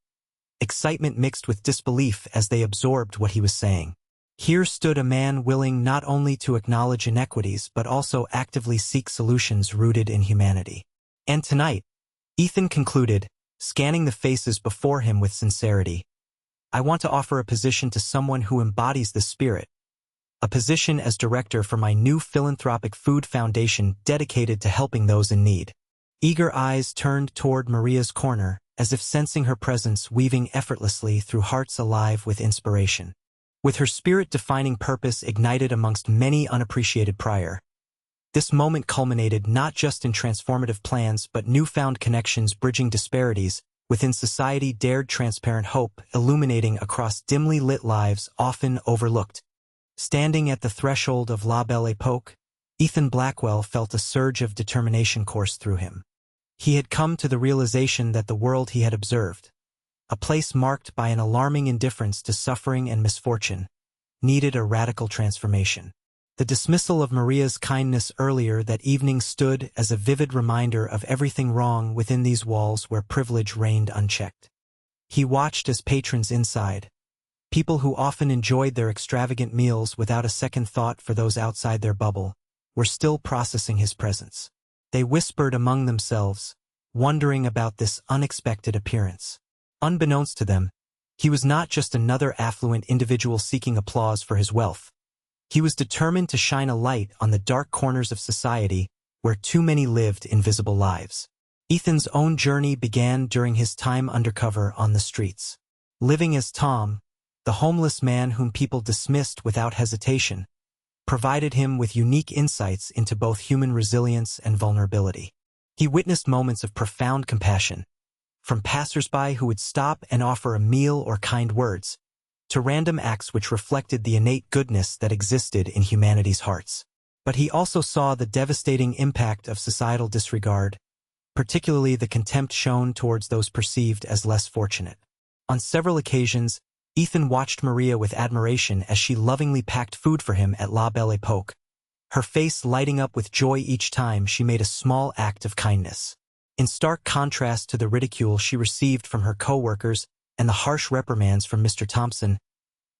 Excitement mixed with disbelief as they absorbed what he was saying. Here stood a man willing not only to acknowledge inequities but also actively seek solutions rooted in humanity. And tonight, Ethan concluded, scanning the faces before him with sincerity, I want to offer a position to someone who embodies this spirit. A position as director for my new philanthropic food foundation dedicated to helping those in need. Eager eyes turned toward Maria's corner, as if sensing her presence weaving effortlessly through hearts alive with inspiration. With her spirit-defining purpose ignited amongst many unappreciated prior. This moment culminated not just in transformative plans but newfound connections bridging disparities within society, dared transparent hope illuminating across dimly lit lives often overlooked. Standing at the threshold of La Belle Époque, Ethan Blackwell felt a surge of determination course through him. He had come to the realization that the world he had observed, a place marked by an alarming indifference to suffering and misfortune, needed a radical transformation. The dismissal of Maria's kindness earlier that evening stood as a vivid reminder of everything wrong within these walls where privilege reigned unchecked. He watched as patrons inside, people who often enjoyed their extravagant meals without a second thought for those outside their bubble, were still processing his presence. They whispered among themselves, wondering about this unexpected appearance. Unbeknownst to them, he was not just another affluent individual seeking applause for his wealth. He was determined to shine a light on the dark corners of society where too many lived invisible lives. Ethan's own journey began during his time undercover on the streets. Living as Tom, the homeless man whom people dismissed without hesitation, provided him with unique insights into both human resilience and vulnerability. He witnessed moments of profound compassion, from passersby who would stop and offer a meal or kind words, to random acts which reflected the innate goodness that existed in humanity's hearts. But he also saw the devastating impact of societal disregard, particularly the contempt shown towards those perceived as less fortunate. On several occasions, Ethan watched Maria with admiration as she lovingly packed food for him at La Belle Époque, her face lighting up with joy each time she made a small act of kindness. In stark contrast to the ridicule she received from her coworkers and the harsh reprimands from Mr. Thompson,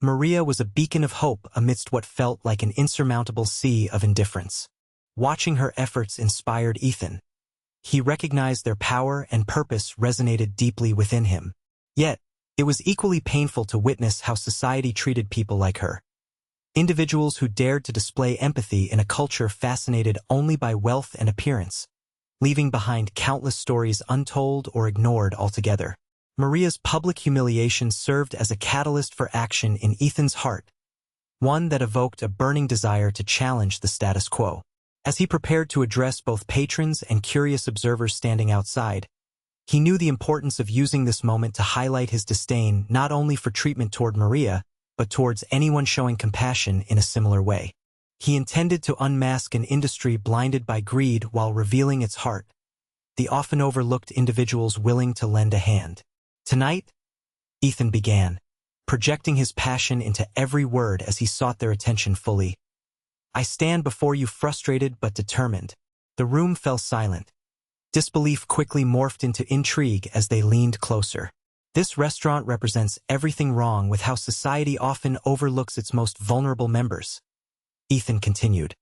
Maria was a beacon of hope amidst what felt like an insurmountable sea of indifference. Watching her efforts inspired Ethan. He recognized their power and purpose resonated deeply within him. Yet, it was equally painful to witness how society treated people like her. Individuals who dared to display empathy in a culture fascinated only by wealth and appearance, leaving behind countless stories untold or ignored altogether. Maria's public humiliation served as a catalyst for action in Ethan's heart, one that evoked a burning desire to challenge the status quo. As he prepared to address both patrons and curious observers standing outside, he knew the importance of using this moment to highlight his disdain not only for treatment toward Maria, but towards anyone showing compassion in a similar way. He intended to unmask an industry blinded by greed while revealing its heart, the often overlooked individuals willing to lend a hand. Tonight, Ethan began, projecting his passion into every word as he sought their attention fully. I stand before you frustrated but determined. The room fell silent. Disbelief quickly morphed into intrigue as they leaned closer. This restaurant represents everything wrong with how society often overlooks its most vulnerable members. Ethan continued,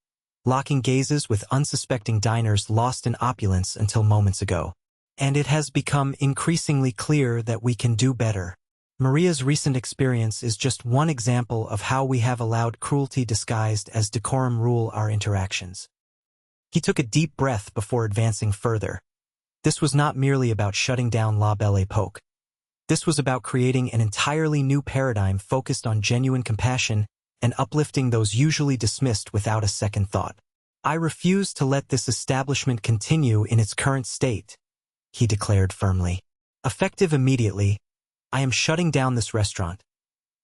locking gazes with unsuspecting diners lost in opulence until moments ago. And it has become increasingly clear that we can do better. Maria's recent experience is just one example of how we have allowed cruelty disguised as decorum rule our interactions. He took a deep breath before advancing further. This was not merely about shutting down La Belle Époque. This was about creating an entirely new paradigm focused on genuine compassion and uplifting those usually dismissed without a second thought. I refuse to let this establishment continue in its current state, he declared firmly. Effective immediately, I am shutting down this restaurant,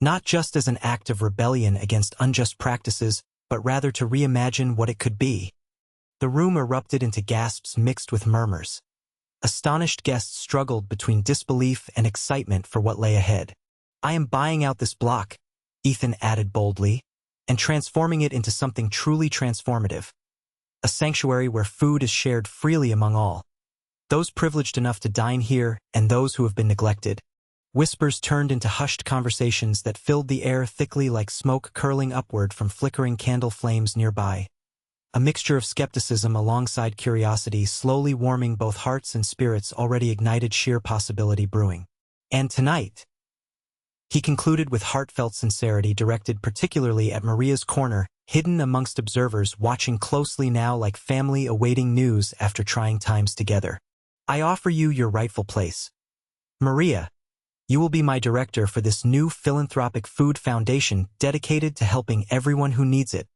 not just as an act of rebellion against unjust practices, but rather to reimagine what it could be. The room erupted into gasps mixed with murmurs. Astonished guests struggled between disbelief and excitement for what lay ahead. I am buying out this block, Ethan added boldly, and transforming it into something truly transformative. a sanctuary where food is shared freely among all. Those privileged enough to dine here and those who have been neglected. Whispers turned into hushed conversations that filled the air thickly like smoke curling upward from flickering candle flames nearby. A mixture of skepticism alongside curiosity slowly warming both hearts and spirits already ignited sheer possibility brewing. And tonight, he concluded with heartfelt sincerity directed particularly at Maria's corner, hidden amongst observers watching closely now like family awaiting news after trying times together. I offer you your rightful place. Maria, you will be my director for this new philanthropic food foundation dedicated to helping everyone who needs it.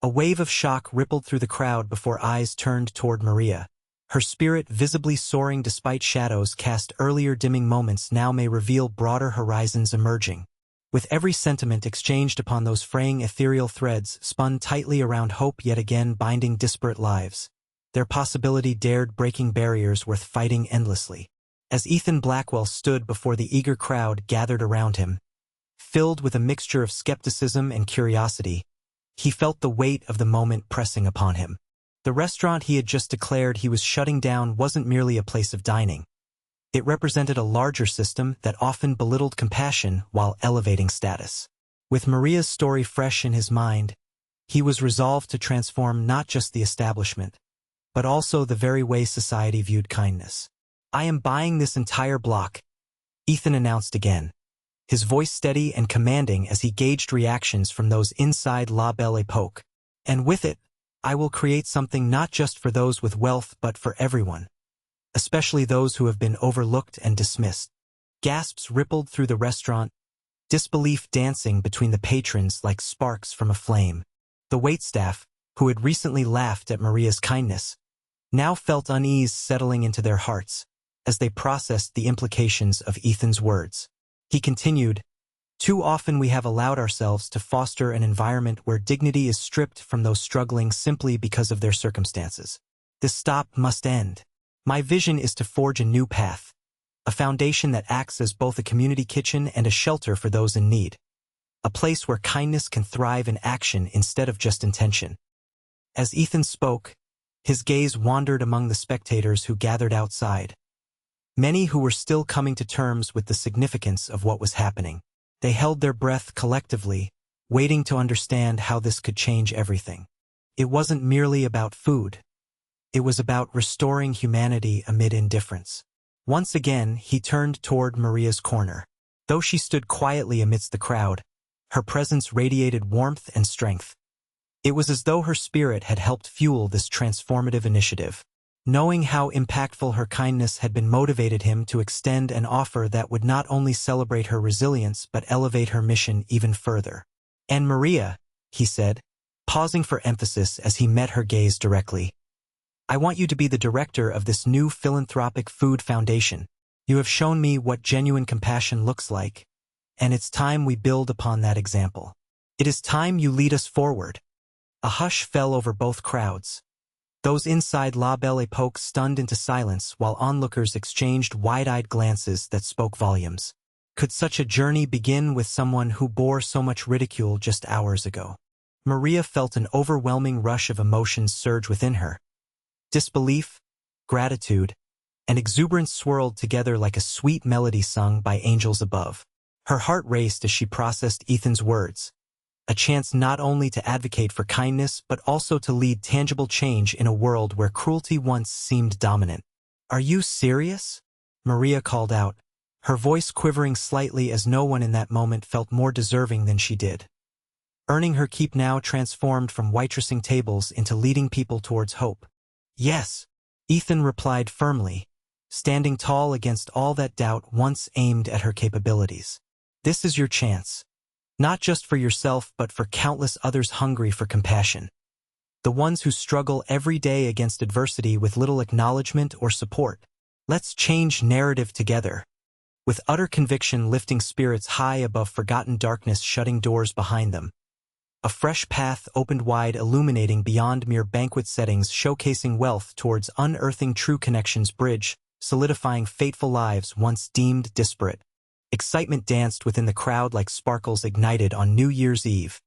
A wave of shock rippled through the crowd before eyes turned toward Maria. Her spirit visibly soaring despite shadows cast earlier dimming moments now may reveal broader horizons emerging. With every sentiment exchanged upon those fraying ethereal threads spun tightly around hope yet again binding disparate lives. Their possibility dared breaking barriers worth fighting endlessly. As Ethan Blackwell stood before the eager crowd gathered around him, filled with a mixture of skepticism and curiosity, he felt the weight of the moment pressing upon him. The restaurant he had just declared he was shutting down wasn't merely a place of dining. It represented a larger system that often belittled compassion while elevating status. With Maria's story fresh in his mind, he was resolved to transform not just the establishment, but also the very way society viewed kindness. I am buying this entire block, Ethan announced again, his voice steady and commanding as he gauged reactions from those inside La Belle Époque. And with it, I will create something not just for those with wealth but for everyone, especially those who have been overlooked and dismissed. Gasps rippled through the restaurant, disbelief dancing between the patrons like sparks from a flame. The waitstaff, who had recently laughed at Maria's kindness, now felt unease settling into their hearts as they processed the implications of Ethan's words. He continued, "Too often we have allowed ourselves to foster an environment where dignity is stripped from those struggling simply because of their circumstances. This stop must end. My vision is to forge a new path, a foundation that acts as both a community kitchen and a shelter for those in need, a place where kindness can thrive in action instead of just intention." As Ethan spoke, his gaze wandered among the spectators who gathered outside, many who were still coming to terms with the significance of what was happening. They held their breath collectively, waiting to understand how this could change everything. It wasn't merely about food. It was about restoring humanity amid indifference. Once again, he turned toward Maria's corner. Though she stood quietly amidst the crowd, her presence radiated warmth and strength. It was as though her spirit had helped fuel this transformative initiative. Knowing how impactful her kindness had been motivated him to extend an offer that would not only celebrate her resilience but elevate her mission even further. "And Maria," he said, pausing for emphasis as he met her gaze directly, "I want you to be the director of this new philanthropic food foundation. You have shown me what genuine compassion looks like, and it's time we build upon that example. It is time you lead us forward." A hush fell over both crowds. Those inside La Belle Époque stunned into silence while onlookers exchanged wide-eyed glances that spoke volumes. Could such a journey begin with someone who bore so much ridicule just hours ago? Maria felt an overwhelming rush of emotions surge within her. Disbelief, gratitude, and exuberance swirled together like a sweet melody sung by angels above. Her heart raced as she processed Ethan's words. A chance not only to advocate for kindness but also to lead tangible change in a world where cruelty once seemed dominant. "Are you serious?" Maria called out, her voice quivering slightly as no one in that moment felt more deserving than she did. Earning her keep now transformed from waitressing tables into leading people towards hope. "Yes," Ethan replied firmly, standing tall against all that doubt once aimed at her capabilities. "This is your chance. Not just for yourself but for countless others hungry for compassion. The ones who struggle every day against adversity with little acknowledgement or support. Let's change narrative together." With utter conviction lifting spirits high above forgotten darkness shutting doors behind them. A fresh path opened wide illuminating beyond mere banquet settings showcasing wealth towards unearthing true connections bridge, solidifying fateful lives once deemed disparate. Excitement danced within the crowd like sparkles ignited on New Year's Eve.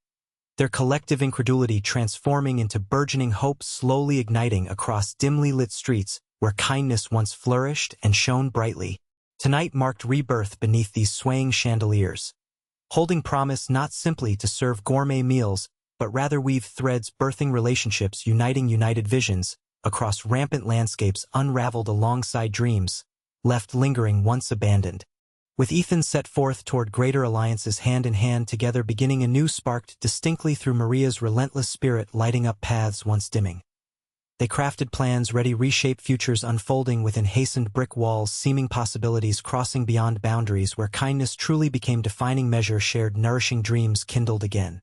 their collective incredulity transforming into burgeoning hope slowly igniting across dimly lit streets where kindness once flourished and shone brightly. Tonight marked rebirth beneath these swaying chandeliers, holding promise not simply to serve gourmet meals, but rather weave threads birthing relationships uniting united visions across rampant landscapes unraveled alongside dreams, left lingering once abandoned. With Ethan set forth toward greater alliances hand in hand together beginning anew sparked distinctly through Maria's relentless spirit lighting up paths once dimming. They crafted plans ready reshape futures unfolding within hastened brick walls seeming possibilities crossing beyond boundaries where kindness truly became defining measure shared nourishing dreams kindled again.